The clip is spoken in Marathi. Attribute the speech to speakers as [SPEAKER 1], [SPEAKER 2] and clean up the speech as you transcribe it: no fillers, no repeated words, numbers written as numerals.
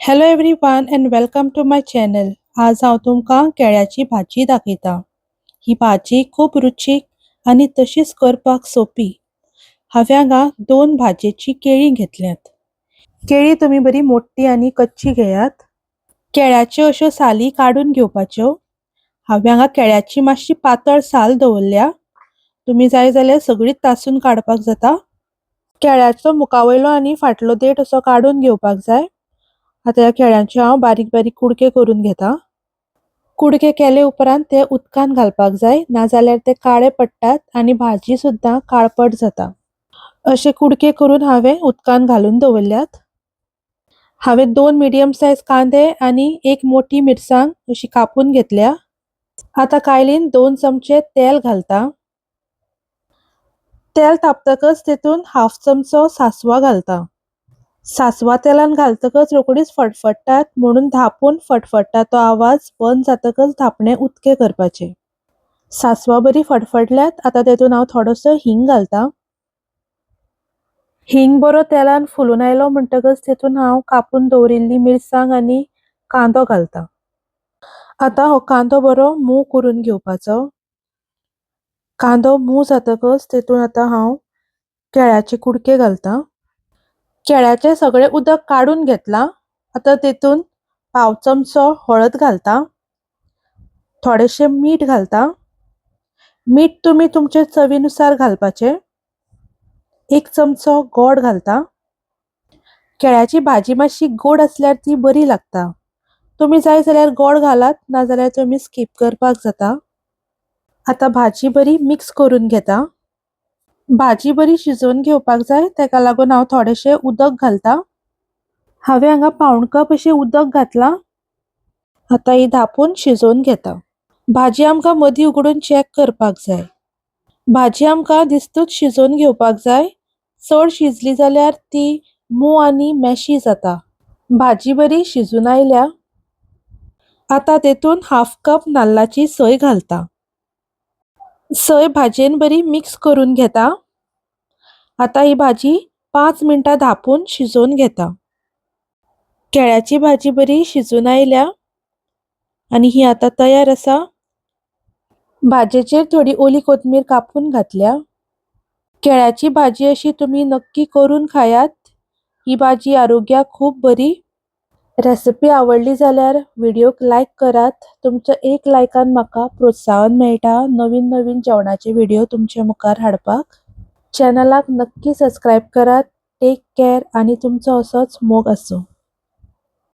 [SPEAKER 1] Hello everyone and welcome to my channel. आज हांव तुमकां केळ्याची भाजी दाखयतां. ही भाजी खूब रुचीक आनी तशीच करपाक सोपी. हांवें हांगा 2 भाजयेची केळी घेतल्यात. केळी तुमी बरी मोठी आनी कच्ची घेयात. केळ्याच्यो अश्यो साली काडून घेवपाच्यो. हांवें हांगा केळ्याची मातशी पातळ साल दवरल्या. तुमी जाय जाल्यार सगळीच तासून काडपाक जाता. केळ्याचो मुखावयलो आनी फाटलो देठ असो काडून घेवपाक जाय. आता ह्या केळ्यांचे हांव बारीक बारीक कुडके करून घेता. कुडके केले उपरांत ते उदकान घालपाक जाय, नाजाल्यार ते काळे पडटात आनी भाजी सुद्दां काळपट जाता. अशे कुडके करून हांवें उदकान घालून दवरल्यात. हांवें 2 मिडियम सायज कांदे आनी 1 मोठी मिरसांग अशी कापून घेतल्या. आता कायलीन 2 चमचे तेल घालता. तेल तापतकच तेतून हाफ चमचो सासवा घालता. सासवा तेलान घालतकच रोकडीच फडफडटात म्हणून धापून फडफडटा तो आवाज बंद जातकच धापणे उक्ते करपाचे. सासवा बरी फडफडल्यात. आता तेतून हांव थोडोसो हिंग घालता. हिंग बरो तेलान फुलून आयलो म्हणटकच तेतून हांव कापून दवरिल्ली मिरसांग आनी कांदो घालता. आता हो कांदो बरो मूव करून घेवपाचो. कांदो मूव जातकच तेतून आता हांव केळ्याचे कुडके घालता. केळ्याचे सगळे उदक काडून घेतला. आता तेतून पाव चमचो हळद घालता. थोडेशे मीठ घालता. मीठ तुमी तुमचे चवीनुसार घालपाचे. 1 चमचो गोड घालता. केळ्याची भाजी मातशी गोड असल्यार ती बरी लागता. तुमी जाय जाल्यार गोड घालात, नाजाल्यार तुमी स्किप करपाक जाता. आता भाजी बरी मिक्स करून घेता. भाजी बरी शिजोवन घेवपाक जाय, तेका लागून हांव थोडेशे उदक घालता. हांवें हांगा पावण कप अशें उदक घातला. आता ही धापून शिजोवन घेता. भाजी आमकां मदीं उगडून चॅक करपाक जाय. भाजी आमकां दिसतूच शिजोवन घेवपाक जाय. चड शिजली जाल्यार ती मूव आनी मॅशी जाता. भाजी बरी शिजून आयल्या. आता तेतून हाफ कप नाल्लाची सोय घालता. सोय भाजयेन बरी मिक्स करून घेता. आता ही भाजी 5 मिनटां धापून शिजोवन घेता. केळ्याची भाजी बरी शिजून आयल्या आनी ही आता तयार आसा. भाजयेचेर थोडी ओली कोथमीर कापून घातल्या. केळ्याची भाजी अशी तुमी नक्की करून खायात. ही भाजी आरोग्याक खूब बरी. रेसिपी आवडली जाल्यार व्हिडिओक लायक करात. तुमचो एक लायकान म्हाका प्रोत्साहन मेळटा नवीन नवीन जेवणाचे व्हिडिओ तुमचे मुखार हाडपाक. चॅनलाक नक्की सबस्क्राईब करात. टेक केअर आनी तुमचो असोच मोग आसूं.